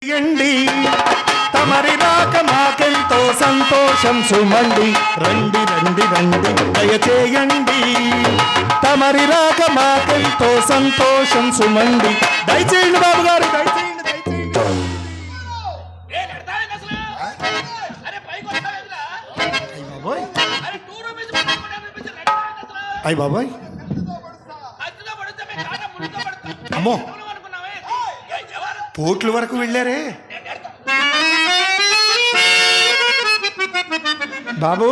యండి తమరి రాక మాకెంతో సంతోషం సుమండి రండి రండి రండి దయచేయండి తమరి రాక మాకెంతో సంతోషం సుమండి దయచేయండి బాబు గారు దయచేయండి అయ్య బాబాయ్ అమ్మో పోట్ల వరకు వెళ్ళారే బాబు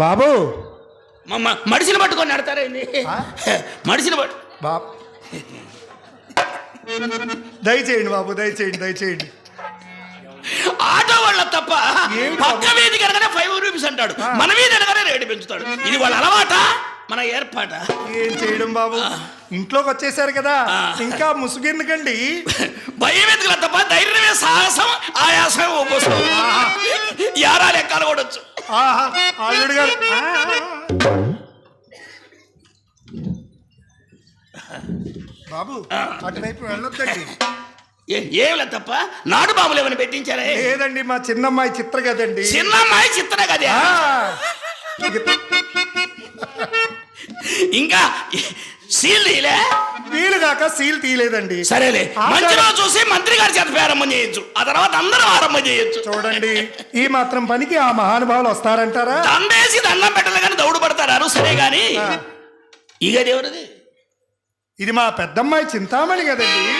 బాబు మడిసిని పట్టుకొని నడతారేంది మడిసిని పట్టు బాబు దయచేయండి బాబు దయచేయండి ఆటో వాళ్ళ తప్ప పక్క వీధి కనుకనే 5 రూపీస్ అంటాడు మన వీధి కనుకనే రేటు పెంచుతాడు ఇది వాళ్ళ అలవాట మన ఏర్పాట ఏం చేయడం బాబు ఇంట్లోకి వచ్చేసారు కదా ఇంకా ముసుగెందుకండి భయం ఎందుకు తప్ప ధైర్యమే సాహసం ఆయాసం ఉపసం యారాలు ఎక్కాలు కూడొచ్చు అల్లుడు గారు బాబు అటువైపు వెళ్ళొద్దండి ఏమిలే తప్ప నాటు బాబులు ఏమైనా పెట్టించారే లేదండి మా చిన్నమ్మాయి చిత్ర కదండి చిన్నమ్మాయి చిత్ర కదే ఇంకా సీల్ తీయలే వీలు కాక సీల్ తీయలేదండి సరేలే మంచి రోజు చూసి మంత్రి గారి చేత ప్రారంభం చేయొచ్చు ఆ తర్వాత అందరం ఆరంభం చేయొచ్చు చూడండి ఈ మాత్రం పనికి ఆ మహానుభావులు వస్తారంటారా దండేసి దండం పెట్టలే కానీ దౌడు పడతారు సరే గాని ఇక దేవుడిది ఇది మా పెద్దమ్మాయి చింతామణి కదండి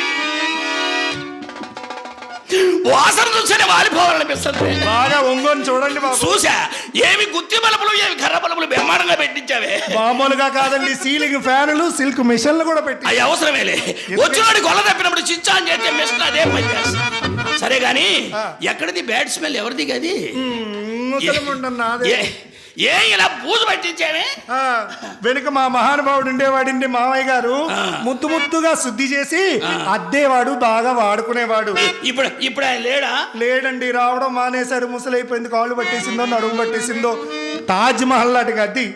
వాసన చూస్తేనే వాలిపోవాలనిపిస్తుంది బాగా ఒంగోని చూడండి బాబు చూసా ఏమి గుత్తి బలుపులు ఏమి కర్ర బలుపులు బ్రహ్మాండంగా పెట్టించావే మామూలుగా కాదండి సీలింగ్ ఫ్యాన్లు సిల్క్ మిషన్లు కూడా పెట్టి అవి అవసరమేలే వచ్చినోడి గొల్ల తప్పినప్పుడు చిచ్చా అని చేస్తే మిషన్ అదే పని చేస్తా సరే గాని ఎక్కడిది బ్యాడ్ స్మెల్ ఎవరిది గది ఏ ఇలా పూజ పెట్టించావే వెనుక మా మహానుభావుడు ఉండేవాడిండి మామయ్య గారు ముద్దు ముద్దుగా శుద్ధి చేసి అద్దేవాడు బాగా వాడుకునేవాడు ఇప్పుడు ఆయన లేడండి రావడం మానేశారు ముసలైపోయింది కాళ్ళు పట్టేసిందో నడుము పట్టేసిందో తాజ్ మహల్ లాంటి గద్ది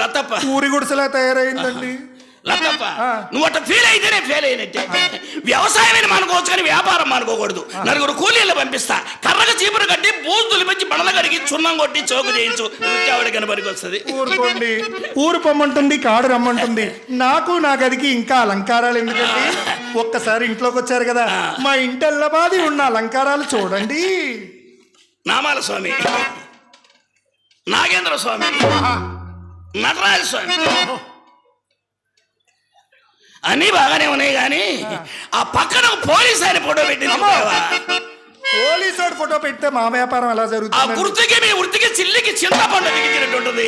లతప్ప ఊరి గుడిసెలా తయారైందండి లతప్ప నువ్వు అట్లా ఫీల్ అయితేనే ఫెయిల్ అయినట్టే వ్యవసాయమైన అనుకోవచ్చు కానీ వ్యాపారం అనుకోకూడదు నలుగురు కూలీలు పంపిస్తా కర్రగా చీపురు కట్టి బూజు తులిపించి బడల కడిగి చున్నం కొట్టి చోకు చేయించు నృత్యావిడ కనబరికి వస్తుంది ఊరుకోండి ఊరు పొమ్మంటుంది కాడు రమ్మంటుంది నాకు నా గదికి ఇంకా అలంకారాలు ఎందుకండి ఒక్కసారి ఇంట్లోకి వచ్చారు కదా మా ఇంటెల్లబాది ఉన్న అలంకారాలు చూడండి నామాల స్వామి నాగేంద్ర స్వామి నటరాజ స్వామి అన్నీ బాగానే ఉన్నాయి కానీ ఆ పక్కన పోలీస్ ఆయన ఫోటో పెట్టింది పోలీసు ఫోటో పెడితే మా వ్యాపారం ఎలా జరుగుతుంది ఆ గుర్తుకి మీ వృత్తికి చిల్లికి చింతపండు దిగినట్టుంటుంది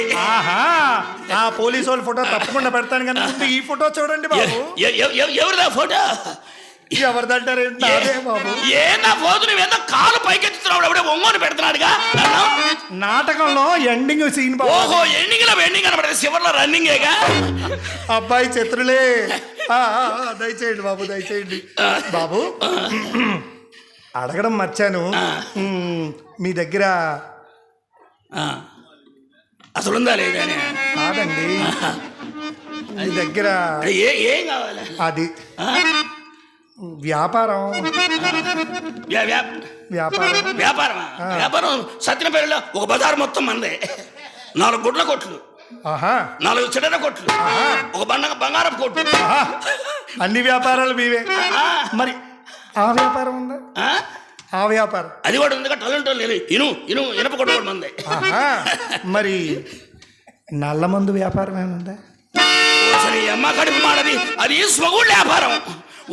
ఆ పోలీసు వాళ్ళ ఫోటో తప్పకుండా పెడతాను కానీ ముందు ఈ ఫోటో చూడండి బాబు ఎవరిదా ఫోటో ఎవరిదంటారేంటి అదే బాబు ఏ నా ఫోటో నువ్వేందో కాలు పైకెత్తుతున్నావు అప్పుడే ఒంగోని పెడుతున్నాడుగా నాటకంలో ఎండింగ్ సీన్ ఓహో ఎండింగ్ కనబడదు చివరిలో రన్నింగేగా అబ్బాయి చిత్రులే దయచేయండి బాబు దయచేయండి బాబు అడగడం మర్చాను మీ దగ్గర అసలు ఉందా లేదా కాదండి మీ దగ్గర ఏం కావాలి అది వ్యాపారం వ్యాపారం సత్యనపల్లిలో ఒక బజారు మొత్తం మందే 4 గుడ్ల కొట్లు 4 చిల్లర కొట్లు ఒక బంగారం కొట్లు అన్ని వ్యాపారాలు మీవే మరి ఆ వ్యాపారం ఉందా ఆ వ్యాపారం అది కూడా ఉంది టాలెంట్ లేదు ఇనుప కొట్టు కూడా మందే మరి నల్ల మందు వ్యాపారం ఏముందా సరే అమ్మ కడుపు మాడది అది స్వగుళ్ళ వ్యాపారం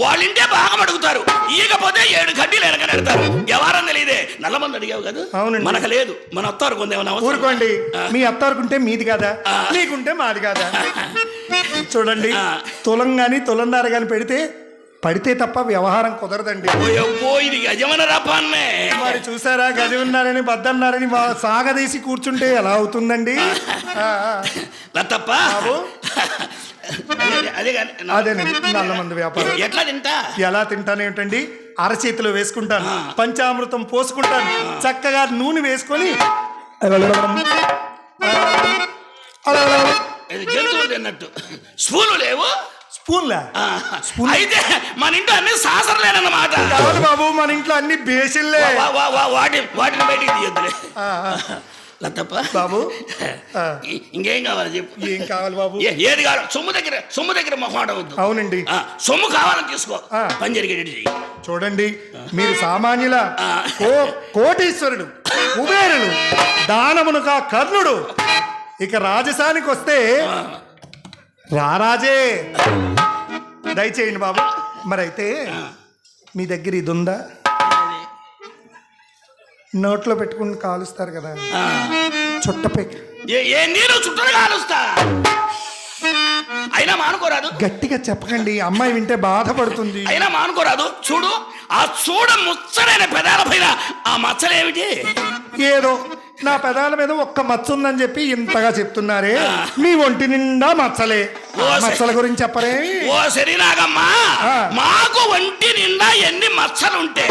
వాళ్ళింటే బాగా అడుగుతారు ఈకపోతే 7 గడ్డీలు వెనకనెడతారు ఎవరని తెలియదే నల్ల మంది అడిగావు కదా అవునండి మనకు లేదు మన అత్తారు కొందేమన్నా ఊరుకోండి మీ అత్తారుకుంటే మీది కాదా మీకుంటే మాది కాదా చూడండి తులం గాని తులందార గాని పడితే తప్ప వ్యవహారం కుదరదండి ఇది గజమన రపాన్నే మరి చూసారా గజమన్నారని బద్దన్నారని సాగదీసి కూర్చుంటే ఎలా అవుతుందండి తప్ప అదేనండి నల్ల మందు వ్యాపారం ఎలా తింటానేమిటండి అరచేతిలో వేసుకుంటాను పంచామృతం పోసుకుంటాను చక్కగా నూనె వేసుకొని జంతువులు తిన్నట్టు స్పూన్లు లేవు స్పూన్లా? స్పూన్ అయితే మన ఇంట్లో అన్ని సాసరలేనన్నమాట. కాదు బాబు, మన ఇంట్లో అన్ని బేసిన్లే. వాటిని బయటికి తీయొద్దులే. లతప్ప బాబు ఇంకేం కావాలి చెప్పు. ఏం కావాలి బాబు? ఏది కావాలి? సొమ్ము దగ్గర మొహమాట వద్దు. అవునండి. సొమ్ము కావాలని తీసుకో, పని జరిగేటట్టు చెయ్యి. చూడండి, మీరు సామాన్యుల కోటీశ్వరుడు, కుబేరుడు, దానమునుగా కర్ణుడు. ఇక రాజసానికి వస్తే రారాజే. దయచేయండి బాబు. మరైతే మీ దగ్గర ఇది ఉందా? నోట్లో పెట్టుకుని కాలుస్తారు కదా, చుట్టపై. ఏ నీరు చుట్టలు కాలుస్తా, అయినా మానుకోరాదు. గట్టిగా చెప్పకండి, అమ్మాయి వింటే బాధపడుతుంది. అయినా మానుకోరాదు. చూడు, ఆ ముచ్చడైన పెదాల పైన ఆ మచ్చలేమిటి? ఏదో నా పెదాల మీద ఒక్క మచ్చ ఉందని చెప్పి ఇంతగా చెప్తున్నారే. మీ ఒంటి నిండా మచ్చలే. మచ్చల గురించి చెప్పరే? ఓ సరినాగమ్మా, మాకు ఒంటి నిండా ఎన్ని మచ్చలుంటే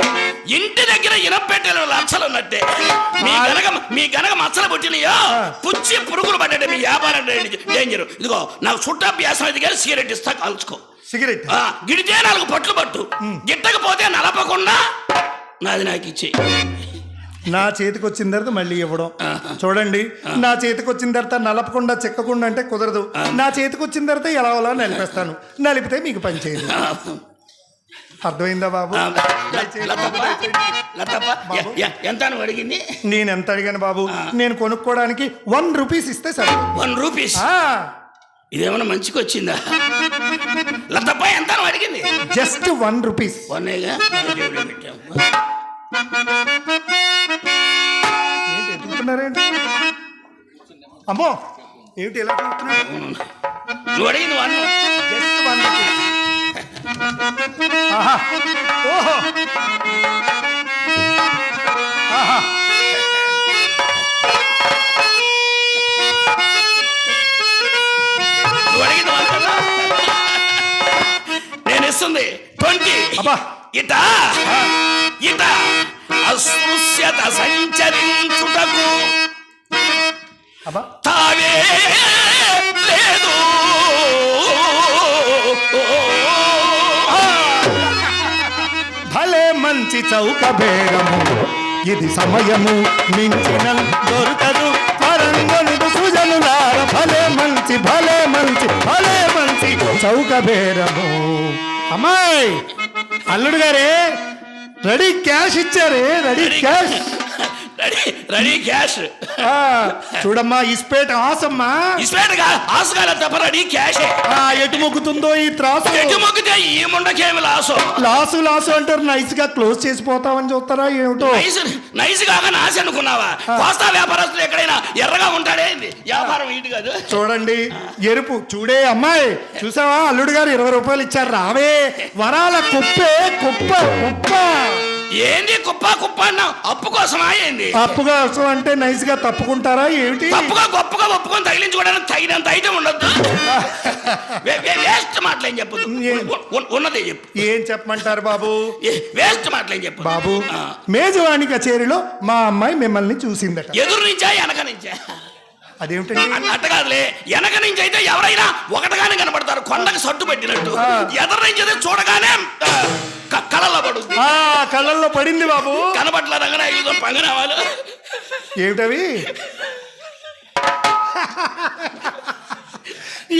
ఇంటి దగ్గర ఇనపెట్టెలు లచ్చలు ఉన్నట్టే. మీ గనక మచ్చలు పుట్టినయో పుచ్చి పురుగులు పడ్డాడు. మీ వ్యాపారం డేంజర్. ఇదిగో నాకు చుట్టాభ్యాసం ఇది కానీ సిగరెట్ ఇస్తా, కాల్చుకో. సిగరెట్ గిడితే 4 పట్లు పట్టు, గిట్టకపోతే నలపకుండా నాది నాకు ఇచ్చేయి. నా చేతికి వచ్చిన తర్వాత మళ్ళీ ఇవ్వడం. చూడండి, నా చేతికి వచ్చిన తర్వాత నలపకుండా చెక్కకుండా అంటే కుదరదు. నా చేతికి వచ్చిన తర్వాత ఎలా నలిపేస్తాను. నలిపితే మీకు పని చేయదు. అర్థమైందా బాబు? ఎంత అడిగింది? నేను ఎంత అడిగాను బాబు? నేను కొనుక్కోవడానికి 1 రూపీస్ ఇస్తే సరే. 1 రూపీస్? ఇదేమన్నా మంచికి వచ్చిందా? లతప్ప ఎంత అడిగింది? Just 1 rupees. ఏంటి ఎదుగుతున్నారేంటి? అమ్మో, ఏమిటి ఎలా చూస్తున్నాడు? నువ్వు అడిగింది 1. Just 1 rupees. ఆహా, ఓహో, ఆహా. నువ్వు అడిగింది 1 కదా, నేను ఇస్తుంది 20. అబ్బా, ఇట అస్పృశ్యత సంచరించుటకు తావే లేదు. భలే మంచి చౌక బేరము, ఇది సమయము మించిన దొరకదు. పరంగొనుడు సుజనులార, భలే మంచి చౌక బేరము. అమ్మాయి, అల్లుడు గారే రెడీ క్యాష్ ఇచ్చారే. Ready cash. చూడమ్మా, ఇస్పేట ఆసమ్మా. తప్ప రెడీ క్యాష్. ఎటు మొక్కుతుందో ఈ త్రాసు. ఎటు మొక్కితే ఈ ముండకేమి లాసు అంటారు. నైస్ గా క్లోజ్ చేసిపోతామని చూస్తారా ఏమిటో? నైస్ గా నాసి అనుకున్నావా? కోస్తా వ్యాపారస్తులు ఎక్కడైనా ఎర్రగా ఉంటాడే. వ్యాపారం ఇటు కాదు. చూడండి, ఎరుపు. చూడే అమ్మాయి, చూసావా? అల్లుడు గారు 20 రూపాయలు ఇచ్చారు. రావే, వరాల కుప్పే కుప్ప. ఏంది కుప్ప అన్నా? అప్పు కోసమా? ఏంది అప్పు కోసం అంటే నైస్ గా తప్పుకుంటారా ఏమిటి? గొప్పగా ఒప్పుకొని తగిలించుకోవడానికి తగినంత అయితే ఉండొద్దు. వేస్ట్ మాటలేం చెప్పదు, ఉన్నదే చెప్పు. ఏం చెప్పమంటారు బాబు? వేస్ట్ మాటలేం చెప్పు బాబు. మేజవాణి కచేరీలో మా అమ్మాయి మిమ్మల్ని చూసిందట. ఎదురు నుంచా వెనక నుంచా? అదేమిటండి? అట్ట కాదులే, వెనక నుంచి అయితే ఎవరైనా ఒకటిగానే కనబడతారు, కొండకు సట్టు పెట్టినట్టు. ఎదురు నుంచి అయితే చూడగానే కళ్ళల్లో పడుతుంది. కళ్ళల్లో పడింది బాబు. కనబట్ల రంగన పంగనామాలు ఏమిటవి?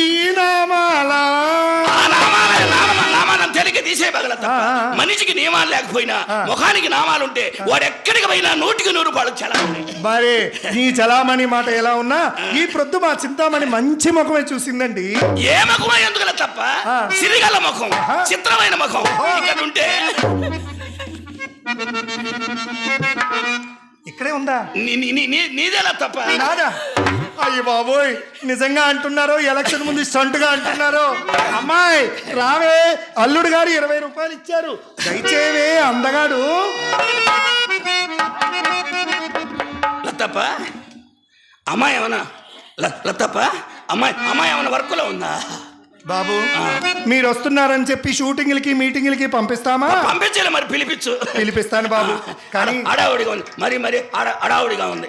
ఈ నామాల తెలిక తీసే పగల. మనిషికి నియమాలు లేకపోయినా ముఖానికి నామాలుంటే వాడు ఎక్కడికి పోయినా 100కి 100 రూపాయలు చలామణి. మరి నీ చలామణి మాట ఎలా ఉన్నా ఈ ప్రొద్దు మా చింతామణి మంచి ముఖమే చూసిందండి. ఏ ముఖమా? ఎందుకలా తప్ప, సిరిగల ముఖం, చిత్రమైన ముఖం ఇక్కడ ఉంటే. ఇక్కడే ఉందా? నీదేలా తప్ప? నాదా? అయ్య బాబోయ్, నిజంగా అంటున్నారో ఎలక్షన్ ముందు స్టంట్ గా అంటున్నారో? అమ్మాయి రావే, అల్లుడు గారు 20 రూపాయలు ఇచ్చారు, దయచేవే అందగాడు. లతప్ప, అమ్మాయి ఏమన్నా? లతప్ప, అమ్మాయి ఏమన్నా వర్క్లో ఉందా? బాబు, మీరు వస్తున్నారని చెప్పి షూటింగ్లకి మీటింగ్లకి పంపిస్తామా? పంపించాలి. మరి పిలిపిస్తాను బాబు. కానీ అడావుడిగా ఉంది. మరి అడావుడిగా ఉంది.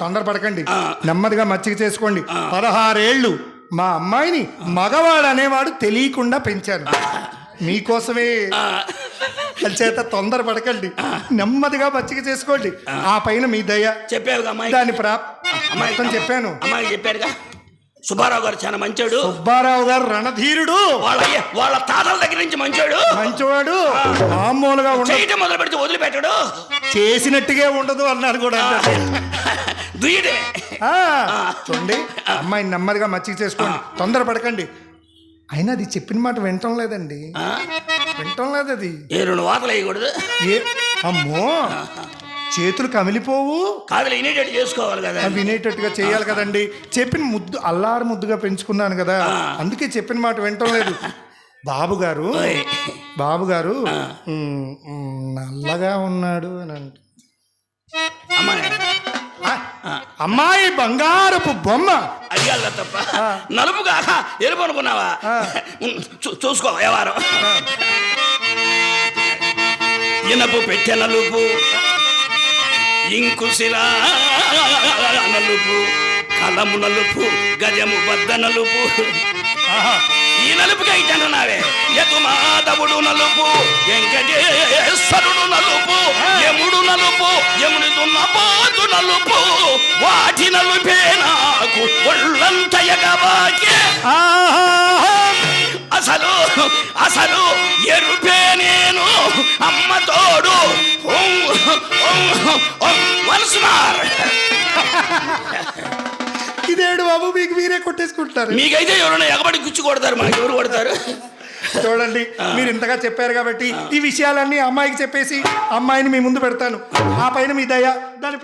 తొందరపడకండి, నెమ్మదిగా మచ్చిక చేసుకోండి. 16 ఏళ్ళు మా అమ్మాయిని మగవాడు అనేవాడు తెలియకుండా పెంచాను మీకోసమే. చేత తొందర పడకండి, నెమ్మదిగా మచ్చిక చేసుకోండి. ఆ పైన మీ దయ. చెప్పావుగా అమ్మాయి, దాని అమ్మాయి చెప్పాను. అమ్మాయి చెప్పారుగా, సుబ్బారావు గారు చాలా మంచోడు. సుబ్బారావు గారు రణధీరుడు. వాళ్ళ తాతల దగ్గర నుంచి మంచివాడు. మామూలుగా చేయటం మొదలు పెడితే వదిలిపెట్టాడు, చేసినట్టుగా ఉండదు అన్నారు కూడా. దుయ్యటమే. చూడండి, అమ్మాయిని నెమ్మదిగా మచ్చిక చేసుకోండి, తొందర పడకండి. అయినా అది చెప్పిన మాట వింటం లేదండి, వింటం లేదు. అది ఏ 2 వాతలు వేయకూడదు. అమ్మో, చేతులు కమిలిపోవు. కాదులే, వినేటట్టు చేసుకోవాలి కదా. వినేటట్టుగా చేయాలి కదండి. చెప్పిన ముద్దు అల్లారు ముద్దుగా పెంచుకున్నాను కదా, అందుకే చెప్పిన మాట వింటం లేదు. బాబు గారు నల్లగా ఉన్నాడు అని అంట. అమ్మాయి బంగారపు బొమ్మ. అడిగాల తప్ప, నలుపుగా ఎరుపు అనుకున్నావా? చూసుకో వ్యవహారం. ఇనపు పెట్టె నలుపు, ఇంకుశిలా నలుపు, కలము నలుపు, గజము బద్ద నలుపు. ఈ నలుపుగా ఇటన్నావే. యతుమాధవుడు నలుపు, వెంకటేశ్వరుడు నలుపు, యముడు నలుపు, యముడి దున్నపోతు నలుపు. వాటి నలుపే నాకు ఒళ్ళంత ఎగబాకే. అసలు ఎరుపే నేను, అమ్మ తోడు. వన్స్ మార్. ఇదేడు బాబు, మీకు మీరే కొట్టేసుకుంటారు. మీకైతే ఎవరైనా ఎగబడి గుచ్చి కొడతారు, మాకు ఎవరు కొడతారు? చూడండి, మీరు ఇంతగా చెప్పారు కాబట్టి ఈ విషయాలన్నీ అమ్మాయికి చెప్పేసి అమ్మాయిని మీ ముందు పెడతాను. ఆ పైన మీ దయ, దాని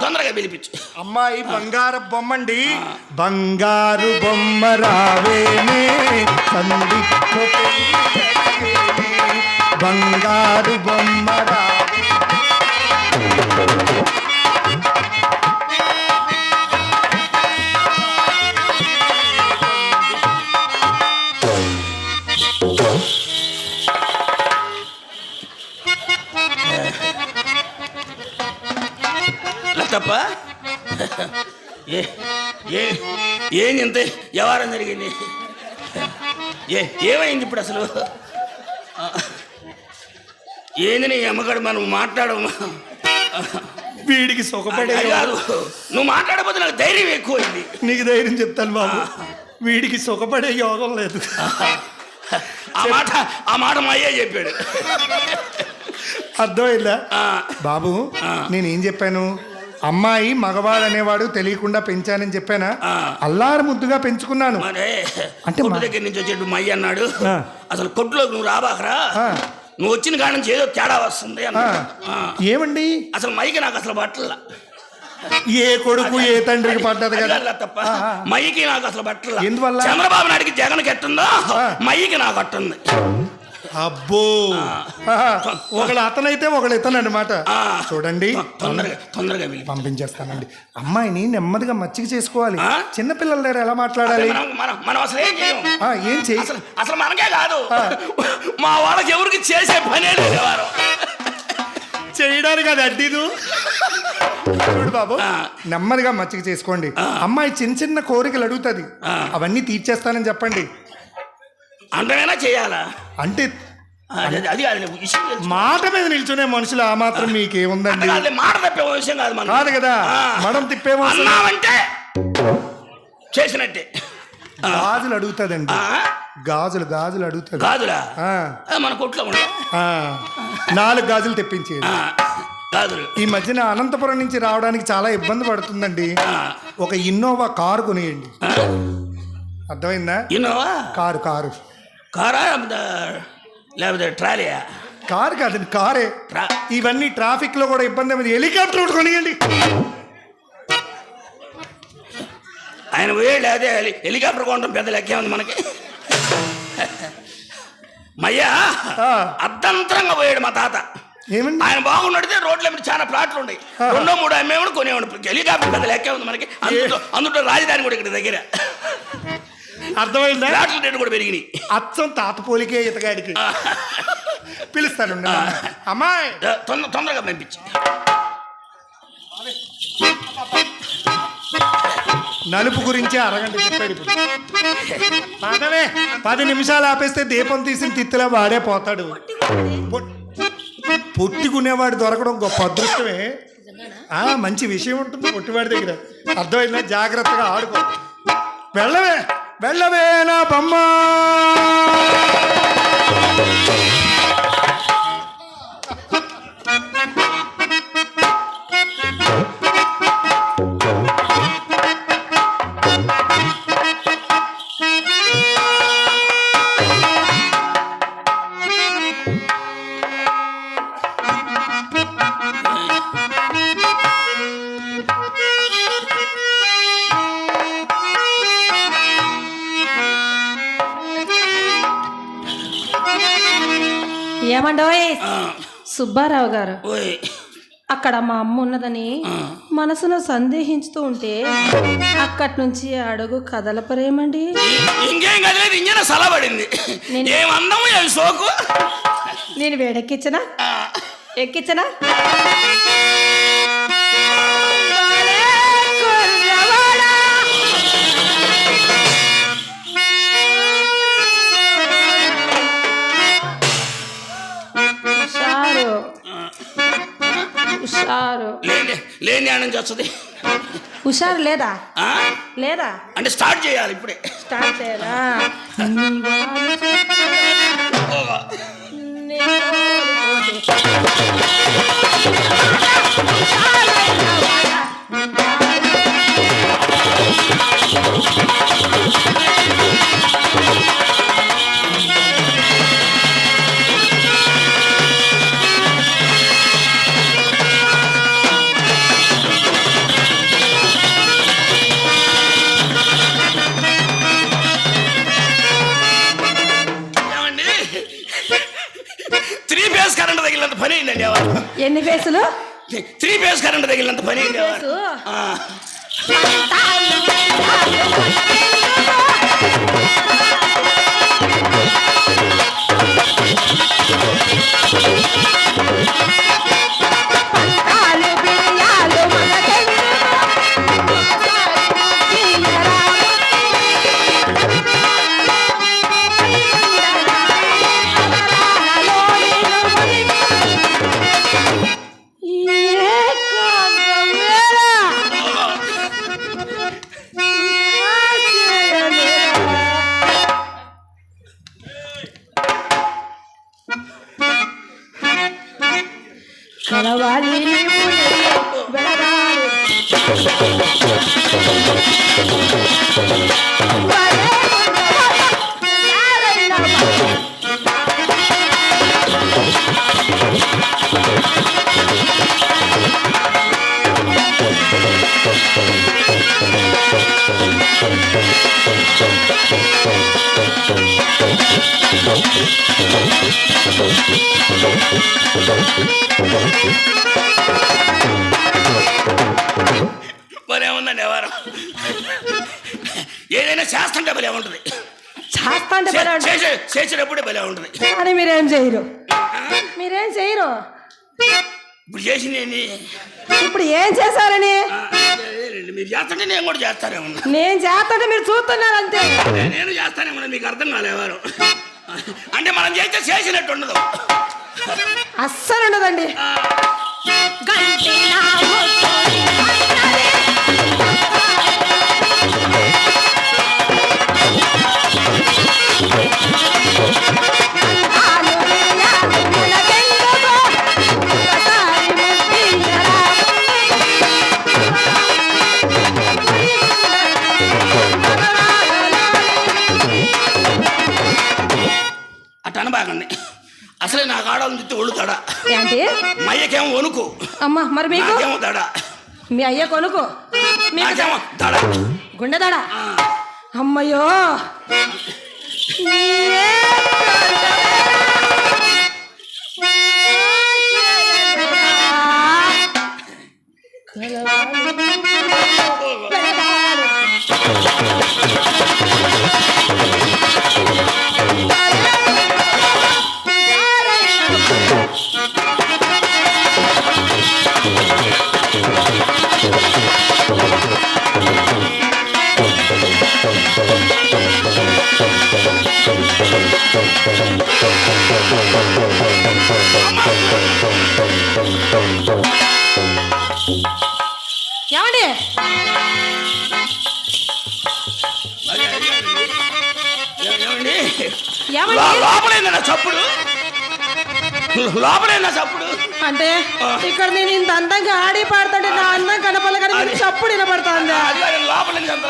తొందరగా పిలిపించు. అమ్మాయి బంగారు బొమ్మండి. బంగారు బొమ్మ రావేనే, బంగారు బొమ్మ రావే. తప్ప ఏం ఇంత వ్యవహారం జరిగింది? ఏమైంది ఇప్పుడు అసలు? ఏంది నీ అమ్మగాడు మనం మాట్లాడము? వీడికి సుఖపడే కాదు, నువ్వు మాట్లాడకపోతే నాకు ధైర్యం ఎక్కువైంది. నీకు ధైర్యం చెప్తాను బాబు, వీడికి సుఖపడే యోగం లేదు. ఆ మాట మా అయ్యే చెప్పాడు. అర్థమైందా బాబు? నేనేం చెప్పాను? అమ్మాయి మగవాడు అనేవాడు తెలియకుండా పెంచానని చెప్పానా? అల్లారు ముద్దుగా పెంచుకున్నాను. అంటే దగ్గర నుంచి వచ్చేటు మయ్య అన్నాడు, అసలు కొట్టులోకి నువ్వు రాబాకరా, నువ్వు వచ్చిన కాడ నుంచి ఏదో తేడా వస్తుంది అన్న. ఏమండి అసలు మైకి నాకు అసలు బట్టల. ఏ కొడుకు ఏ తండ్రికి పడ్డది కదా తప్ప, మైకి నాకు అసలు బట్టల. ఎందువల్ల? చంద్రబాబు నాయుడికి జగన్కి ఎట్టుందో మైకి నాకు అట్టుంది. అబ్బో, ఒకళ్ళు అతనైతే ఒకళ్ళు ఇతను అనమాట. చూడండి, తొందరగా పంపించేస్తానండి. అమ్మాయిని నెమ్మదిగా మచ్చిక చేసుకోవాలి. చిన్నపిల్లల దగ్గర ఎలా మాట్లాడాలి? మనం అసలు ఏం చేయం. ఏం చేయ అసలు మనకే కాదు, మా వాళ్ళకి ఎవరికి చేసే పనే లేదు. చేయడానికి అది అడ్డీదు. బాబు, నెమ్మదిగా మచ్చిక చేసుకోండి. అమ్మాయి చిన్న చిన్న కోరికలు అడుగుతుంది, అవన్నీ తీర్చేస్తానని చెప్పండి. అంటేనా చేయాలా? అంటే అది మాట మీద నిల్చునే మనుషులు ఆ మాత్రం మీకేముందండి? మాట తప్పే విషయం కాదు, మనం కాదు కదా. మనం తిప్పేమో అంటే చేసినట్టే. గాజులు అడుగుతుందండి, గాజులు అడుగుతుంది. గాజులా? మన కొట్లో 4 గాజులు తెప్పించేది. ఈ మధ్యన అనంతపురం నుంచి రావడానికి చాలా ఇబ్బంది పడుతుందండి. ఒక ఇన్నోవా కారు కొనియండి. అర్థమైందా? ఇన్నోవా కారా లేకపోతే ట్రాలీయా? కారు కాదండి, కారే. ఇవన్నీ ట్రాఫిక్ లో కూడా ఇబ్బంది అయింది. హెలికాప్టర్ ఒకటి కొనియండి. ఆయన పోయాడు, అదే హెలికాప్టర్ కొనడం పెద్ద లెక్కే ఉంది మనకి. మయ్యా అర్ధంతరంగా పోయాడు మా తాత. ఏమండి? ఆయన బాగున్నడితే రోడ్ల మీద చాలా ప్లాట్లు ఉన్నాయి, 2, 3 అమ్మేవాడు కొనేవాడు. హెలికాప్టర్ పెద్ద లెక్కే ఉంది మనకి. అందులో రాజధాని కూడా ఇక్కడ దగ్గర. అర్థమైందా? ప్లాట్ల రేటు కూడా పెరిగినాయి. అచ్చం తాత పోలికే ఇతగాడికి. పిలుస్తాను అమ్మాయి, తొందరగా పంపించి. నలుపు గురించి అరగంట చెప్పాడు ఇప్పుడు. పదవే 10 నిమిషాలు ఆపేస్తే దీపం తీసిన తిత్తిలా వాడే పోతాడు. పొట్టుకునేవాడు దొరకడం గొప్ప అదృష్టమే. మంచి విషయం ఉంటుంది పొట్టివాడి దగ్గర. అర్థమైందా? జాగ్రత్తగా ఆడుకో. వెళ్ళవే వెళ్ళవే నా బొమ్మ. ఏమండోయ్ సుబ్బారావు గారు, ఓయ్ అక్కడ మా అమ్మ ఉన్నదని మనసులో సందేహించుతూ ఉంటే అక్కడి నుంచి అడుగు కదలపరేమండి. ఇంకేం కదలేదు, ఇంజన సలబడింది. ఏమన్నాము అవి సోకు. నేను వేడెక్కించనా? ఎక్కించనా? లేని ఆనంది వస్తుంది. హుషారు లేదా? లేదా అంటే స్టార్ట్ చేయాలి ఇప్పుడే. స్టార్ట్ చేయాలా? పని అయిందండి. ఎన్ని ఫేసులు? 3 ఫేస్ కరెంట్ తగిలినంత పని అయింది. భలే ఉందండి ఎవరు. ఏదైనా చేస్తుంటే భలే ఉంటుంది. చేసేటప్పుడే భలే ఉంటుంది. కానీ మీరేం చేయరు. మీరేం చేయరు. ఇప్పుడు చేసింది ఇప్పుడు ఏం చేశారని మీరు చేస్తుంటే నేను కూడా చేస్తానేమో. నేను చేస్తుంటే మీరు చూస్తున్నారు అంతే. నేను చేస్తానేమో మీకు అర్థం కాలేవారు. అంటే మనం చేస్తే చేసినట్టు ఉండదు. అస్సలు ఉండదండి. అట్ట అనబాగండి. అసలే నాకు ఆడాలని చెప్తే ఒళ్ళు తడా. ఏంటి? మా అయ్యకేమో వణుకు. అమ్మా మరి మీకు తడా. మీ అయ్య కొనుకో, మీకేమో తడా, గుండె తడా. అమ్మయ్యో ఏమండి ఏమండి? ఏమండి? లోపలేనా చప్పుడు? లోపలేనా చప్పుడు? అంటే ఇక్కడ నేను ఇంత అందంగా ఆడి పాడుతుంటే నా అందం కనపడలే కానీ మీకు చప్పుడు వినపడుతుంది. అది కాదు, లోపల నుంచి అంత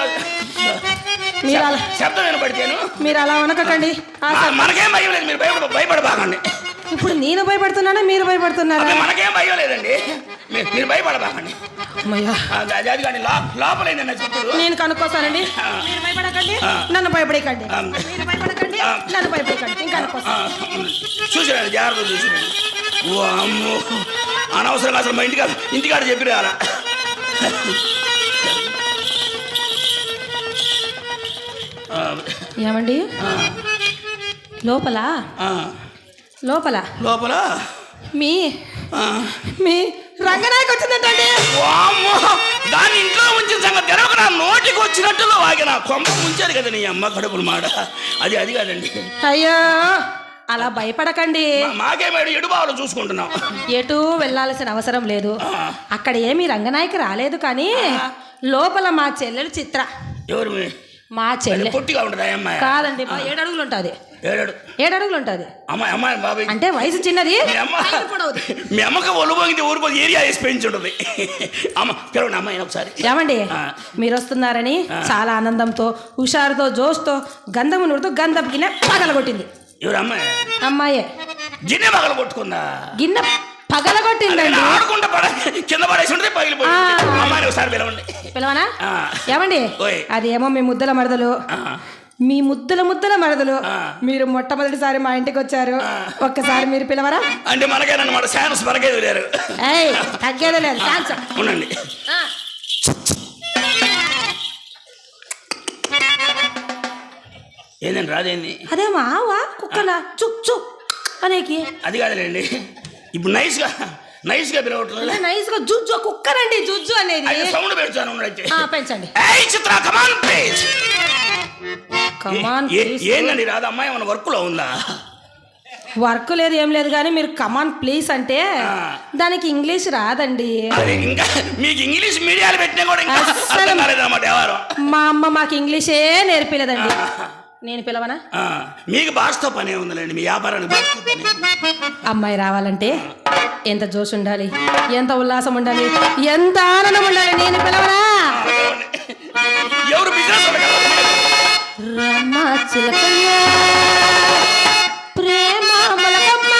మీరు అలా శబ్దం వినపడితేను మీరు అలా అనకండి. మనకేం భయం లేదు, మీరు భయపడబాకండి. ఇప్పుడు నేను భయపడుతున్నానా మీరు భయపడుతున్నారా? మనకేం భయం లేదండి, మీరు భయపడబాకండి. అమ్మయ్యా, అది కానీ లోపలేదన్న చప్పుడు. నేను కనుక్కోసానండి. మీరు భయపడకండి, నన్ను భయపడకండి. మీరు భయపడకండి, నన్ను భయపడకండి. ఇంకా కనుక్కోసాను. చూసిరండి, జాగ్రత్త చూసిరండి. ఓ అమ్మో, అనవసరంగా అసలు మా ఇంటికాడ చెప్పి రాలా. ఏమండి లోపల లోపల లోపల మీ మీ రంగనాయకు వచ్చిందంటండి. వామ్మో, దాన్ని ఇంట్లో ఉంచిన సంగతి తెరవక నా నోటికి వచ్చినట్టులో వాగి నా కొంప ముంచారు కదా నీ అమ్మ కడుపులు మాడ. అది కాదండి. అయ్యో అలా భయపడకండి. మాకేమేడు ఎడుబావలు చూసుకుంటున్నాం. ఎటు వెళ్ళాల్సిన అవసరం లేదు. అక్కడ ఏమీ రంగనాయకు రాలేదు కానీ లోపల మా చెల్లెలు చిత్ర. ఎవరు? మా చెల్లె. పొట్టిగా ఉంటుంది అమ్మాయి? కాదండి, 7 అడుగులు ఉంటుంది. 7 అడుగులు ఉంటుంది అమ్మాయి బాబాయ్ అంటే వయసు చిన్నది. మీ అమ్మకి ఒలుబోగితే ఊరుకో ఏరియా వేసి పెంచి ఉంటుంది. అమ్మ పిలవండి అమ్మాయి ఒకసారి. ఏమండి మీరు వస్తున్నారని చాలా ఆనందంతో హుషారుతో జోష్తో గంధము నూరుతో గంధం గిన్నె పగలగొట్టింది. ఎవరు అమ్మాయి? అమ్మాయే. గిన్నె పగల కొట్టుకుందా? గిన్నె పగలగొట్టిందండి. ఆడుకుంటా కింద పడేసి ఉంటే పగిలిపోయింది. అమ్మాయిని ఒకసారి పిలవండి. పిలవనా? ఏమండి అదేమో మీ ముద్దల మరదలు, మీ ముద్దల మరదలు. మీరు మొట్టమొదటిసారి మా ఇంటికి వచ్చారు, ఒక్కసారి మీరు పిలవరా? అంటే మనకేనమాట ఛాన్స్ మనకేది లేరు. తగ్గేదే లేదు ఛాన్స్. ఉండండి. ఏందండి రాదేంది? అదేమో ఆవా కుక్కలా చుక్ చుక్ అనేకి. అది కాదులేండి, ఇప్పుడు నైస్గా పిలవట్లేదు. నైస్గా జుజ్జు కుక్కరండి. జుజ్జు అనేది సౌండ్ పెంచాను. పెంచండి. చిత్ర కమాన్ ప్లీజ్. కమాన్ ఏందండి రాదు? అమ్మాయి ఏమైనా వర్క్ లో ఉందా? వర్క్ లేదు ఏం లేదు కానీ మీరు కమాన్ ప్లీజ్ అంటే దానికి ఇంగ్లీష్ రాదండి. ఇంకా మీకు ఇంగ్లీష్ మీడియాలు పెట్టినా కూడా ఇంకా అర్థం కాలేదన్నమాట. ఎవరు? మా అమ్మ మాకు ఇంగ్లీషే నేర్పిలేదండి. నేను పిలవనా? మీకు భాషతో పనే ఉందండి, మీ వ్యాపారానికి భాషతో పని. అమ్మాయి రావాలంటే ఎంత జోష్ ఉండాలి, ఎంత ఉల్లాసం ఉండాలి, ఎంత ఆనందం ఉండాలి. నేను పిలవనా? ఎవరు బిజినెస్ రమ్మ చిలకమ్మ ప్రేమ మొలకమ్మ